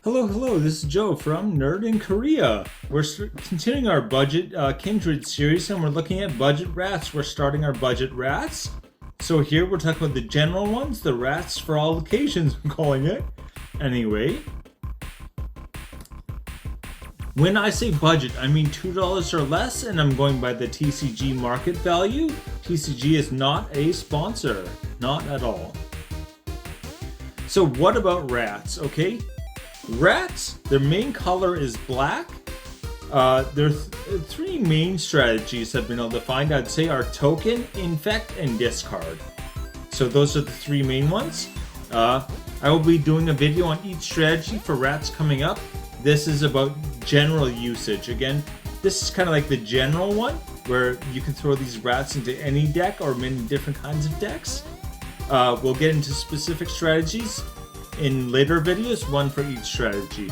Hello, this is Joe from Nerd in Korea. We're continuing our budget Kindred series and we're looking at budget rats. We're starting our budget rats. So here we're talking about the general ones, the rats for all occasions, I'm calling it. Anyway, when I say budget, I mean $2 or less, and I'm going by the TCG market value. TCG is not a sponsor, not at all. So what about rats, okay? Rats, their main color is black. Their three main strategies have been able to find, I'd say, are token, infect, and discard. So those are the three main ones. I will be doing a video on each strategy for rats coming up. This is about general usage. Again, this is kind of like the general one, where you can throw these rats into any deck or many different kinds of decks. We'll get into specific strategies in later videos, one for each strategy.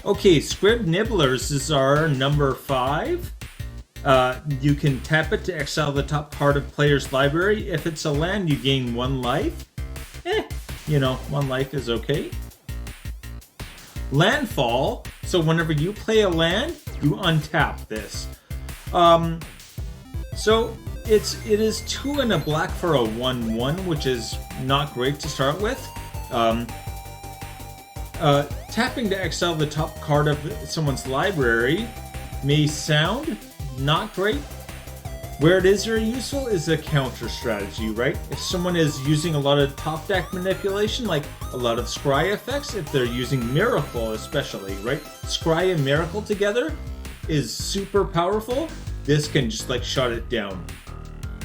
Okay, Scrib Nibblers is our number 5. You can tap it to exile the top card of player's library. If it's a land, you gain 1 life. 1 life is okay. Landfall, so whenever you play a land, you untap this. So it is 2 and a black for a 1/1, which is not great to start with. Tapping to exile the top card of someone's library may sound not great. Where it is very useful is a counter strategy, right? If someone is using a lot of top deck manipulation, like a lot of scry effects, if they're using Miracle especially, right? Scry and Miracle together is super powerful. This can just like shut it down.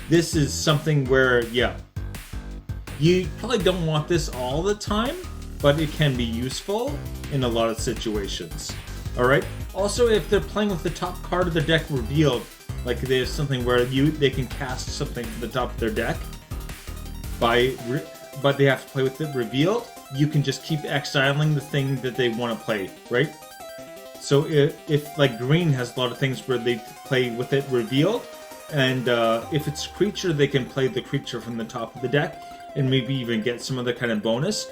This is something where, you probably don't want this all the time, but it can be useful in a lot of situations. Alright? Also, if they're playing with the top card of the deck revealed, like they have something where they can cast something from the top of their deck, but they have to play with it revealed, you can just keep exiling the thing that they want to play, right? So if like green has a lot of things where they play with it revealed, and if it's creature, they can play the creature from the top of the deck and maybe even get some other kind of bonus.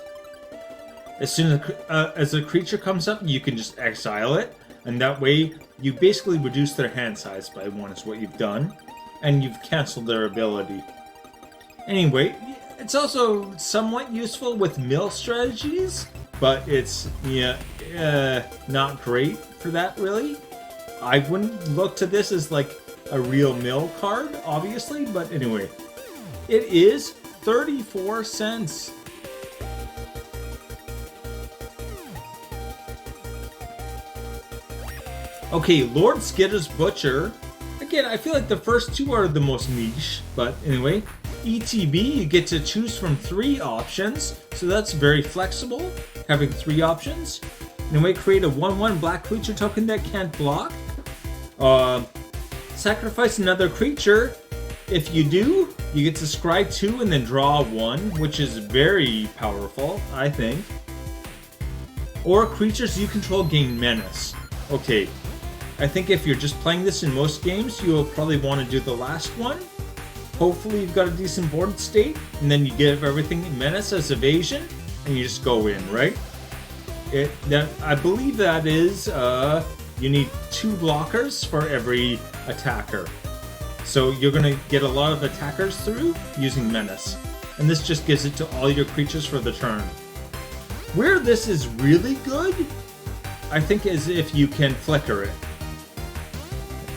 As soon as a creature comes up, you can just exile it, and that way you basically reduce their hand size by 1 is what you've done, and you've canceled their ability. Anyway, it's also somewhat useful with mill strategies, but it's not great for that really. I wouldn't look to this as like a real mill card, obviously, but anyway. It is 34 cents. Okay, Lord Skitter's Butcher. Again, I feel like the first 2 are the most niche, but anyway. ETB, you get to choose from 3 options, so that's very flexible, having 3 options. Anyway, create a 1/1 black creature token that can't block. Sacrifice another creature. If you do, you get to scry 2 and then draw 1, which is very powerful, I think. Or creatures you control gain menace. Okay, I think if you're just playing this in most games, you'll probably want to do the last one. Hopefully you've got a decent board state, and then you give everything menace as evasion, and you just go in, right? I believe that is, you need 2 blockers for every attacker. So you're going to get a lot of attackers through using menace. And this just gives it to all your creatures for the turn. Where this is really good, I think, is if you can flicker it.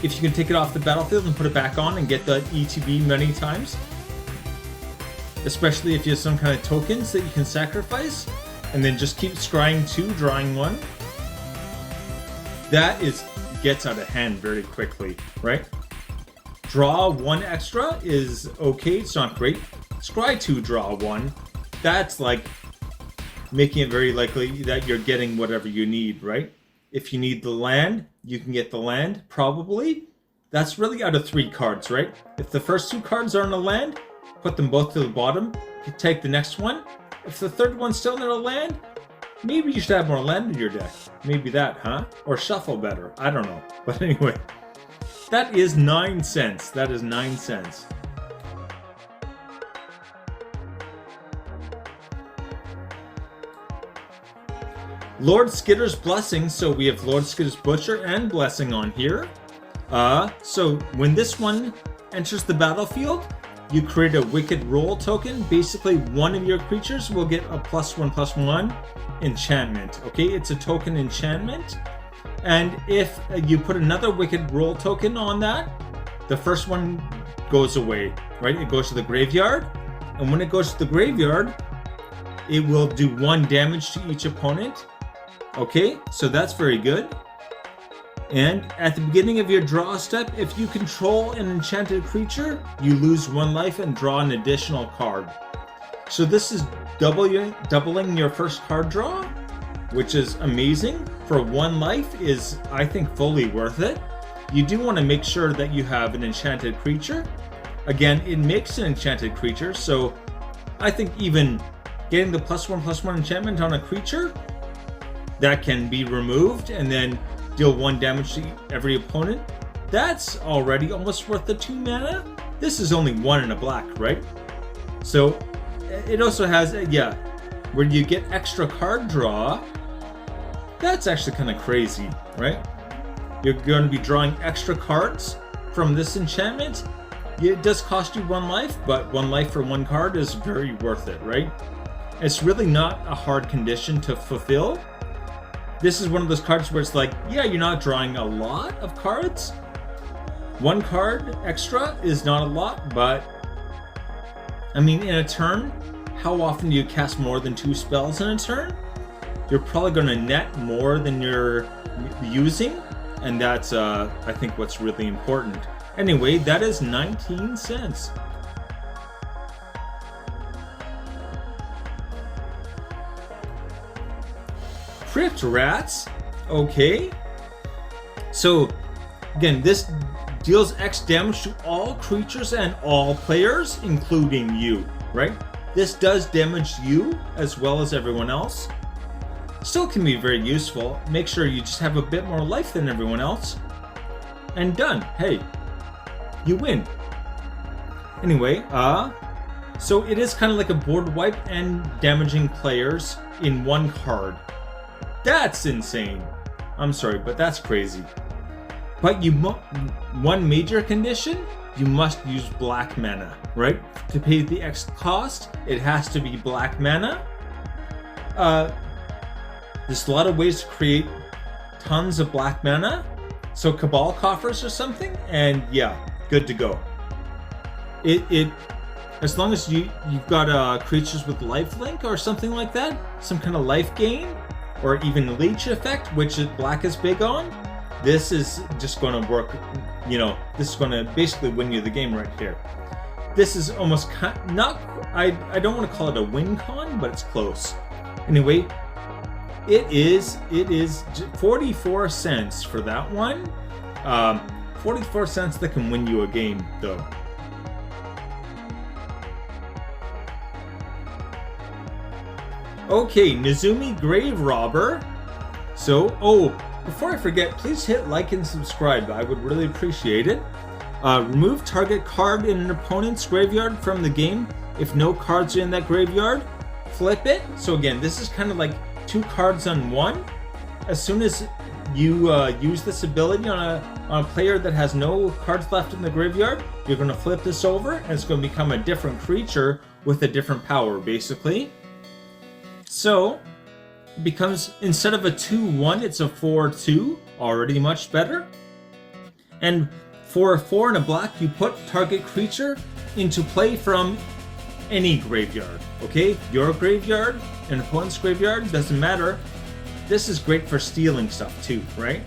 If you can take it off the battlefield and put it back on and get the ETB many times. Especially if you have some kind of tokens that you can sacrifice. And then just keep scrying 2, drawing 1. That gets out of hand very quickly, right? Draw 1 extra is okay, it's not great. Scry 2, draw 1. That's like making it very likely that you're getting whatever you need, right? If you need the land, you can get the land, probably. That's really out of 3 cards, right? If the first 2 cards aren't a land, put them both to the bottom. You take the next one. If the third one's still not a land, maybe you should have more land in your deck. Maybe that, huh? Or shuffle better. I don't know. But anyway, that is 9 cents. That is 9 cents. Lord Skitter's Blessing, so we have Lord Skitter's Butcher and Blessing on here. So when this one enters the battlefield, you create a Wicked Roll token. Basically, one of your creatures will get a +1/+1 enchantment. Okay, it's a token enchantment. And if you put another Wicked Roll token on that, the first one goes away, right? It goes to the graveyard. And when it goes to the graveyard, it will do 1 damage to each opponent. Okay, so that's very good. And at the beginning of your draw step, if you control an enchanted creature, you lose 1 life and draw an additional card. So this is doubling your first card draw, which is amazing. For 1 life is, I think, fully worth it. You do want to make sure that you have an enchanted creature. Again, it makes an enchanted creature, so I think even getting the +1/+1 enchantment on a creature, that can be removed and then deal 1 damage to every opponent. That's already almost worth the 2 mana. This is only 1 in a black, right? So it also has, where you get extra card draw. That's actually kind of crazy, right? You're going to be drawing extra cards from this enchantment. It does cost you 1 life, but 1 life for 1 card is very worth it, right? It's really not a hard condition to fulfill. This is one of those cards where it's like, yeah, you're not drawing a lot of cards. 1 card extra is not a lot, but I mean, in a turn, how often do you cast more than 2 spells in a turn? You're probably going to net more than you're using, and that's, I think, what's really important. Anyway, that is 19 cents. Crypt Rats, okay. So, again, this deals X damage to all creatures and all players, including you, right? This does damage you as well as everyone else. Still can be very useful. Make sure you just have a bit more life than everyone else. And done. Hey, you win. Anyway, so it is kind of like a board wipe and damaging players in 1 card. That's insane. I'm sorry, but that's crazy. But one major condition, you must use black mana, right? To pay the X cost, it has to be black mana. There's a lot of ways to create tons of black mana. So Cabal Coffers or something, and yeah, good to go. It as long as you've got creatures with lifelink or something like that, some kind of life gain, or even leech effect, which black is big on, this is just going to work, this is going to basically win you the game right here. This is almost not, I don't want to call it a win con, but it's close. Anyway, it is 44 cents for that one. 44 cents that can win you a game, though. Okay, Nezumi Grave Robber. So, before I forget, please hit like and subscribe. I would really appreciate it. Remove target card in an opponent's graveyard from the game. If no cards are in that graveyard, flip it. So again, this is kind of like 2 cards on 1. As soon as you use this ability on a player that has no cards left in the graveyard, you're going to flip this over, and it's going to become a different creature with a different power, basically. So, it becomes, instead of a 2/1, it's a 4/2, already much better. And for a 4 and a black, you put target creature into play from any graveyard, okay? Your graveyard, an opponent's graveyard, doesn't matter. This is great for stealing stuff too, right?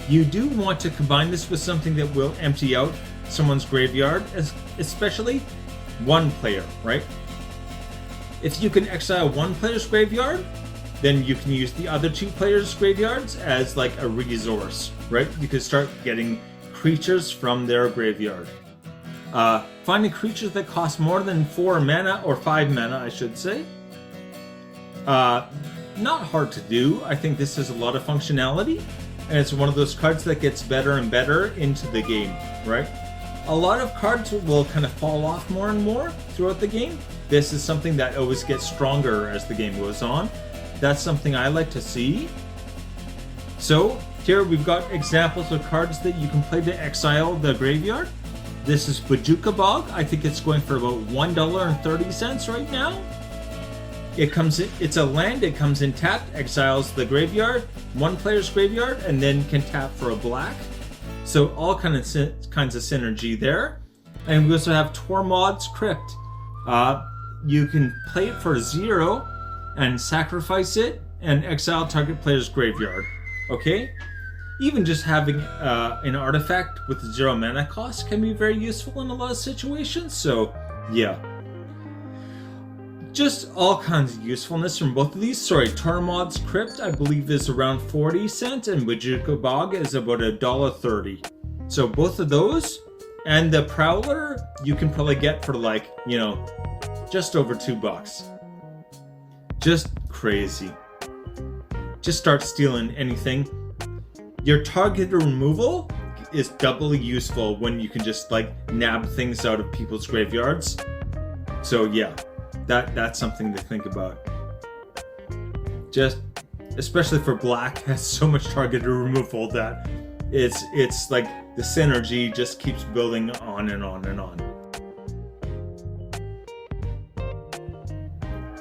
You do want to combine this with something that will empty out someone's graveyard, especially one player, right? If you can exile one player's graveyard, then you can use the other 2 players' graveyards as like a resource, right? You can start getting creatures from their graveyard. Finding creatures that cost more than 4 mana, or 5 mana, I should say. Not hard to do. I think this has a lot of functionality, and it's one of those cards that gets better and better into the game, right? A lot of cards will kind of fall off more and more throughout the game. This is something that always gets stronger as the game goes on. That's something I like to see. So here we've got examples of cards that you can play to exile the graveyard. This is Bajuka Bog. I think it's going for about $1.30 right now. It comes in, it's a land, it comes in tapped, exiles the graveyard, one player's graveyard, and then can tap for a black. So all kinds of synergy there. And we also have Tormod's Crypt. You can play it for 0 and sacrifice it and exile target player's graveyard. Okay? Even just having an artifact with 0 mana cost can be very useful in a lot of situations. So, yeah. Just all kinds of usefulness from both of these. Sorry, Tormod's Crypt I believe is around 40 cents and Bajuka Bog is about $1.30. So both of those and the Prowler you can probably get for like, you know, just over $2. Just crazy. Just start stealing anything. Your targeted removal is doubly useful when you can just like nab things out of people's graveyards. So yeah. That's something to think about. Just, especially for black, has so much targeted removal that it's like the synergy just keeps building on and on and on.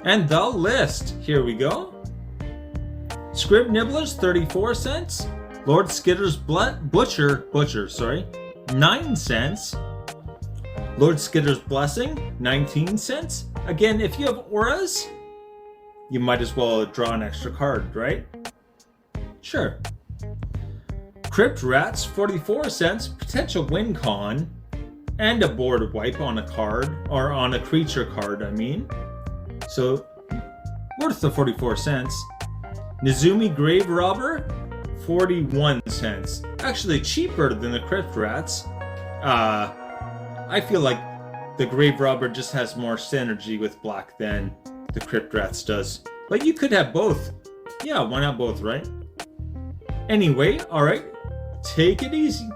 And the list, here we go. Scrib Nibblers, 34 cents. Lord Skitter's Butcher, 9 cents. Lord Skitter's Blessing, 19 cents. Again, if you have auras, you might as well draw an extra card, right? Sure. Crypt Rats, 44 cents. Potential win con. And a board wipe on a card, or on a creature card, I mean. So, worth the 44 cents. Nezumi Grave Robber, 41 cents. Actually cheaper than the Crypt Rats. I feel like the Grave Robber just has more synergy with black than the Crypt Rats does. But you could have both. Yeah, why not both, right? Anyway, alright. Take it easy.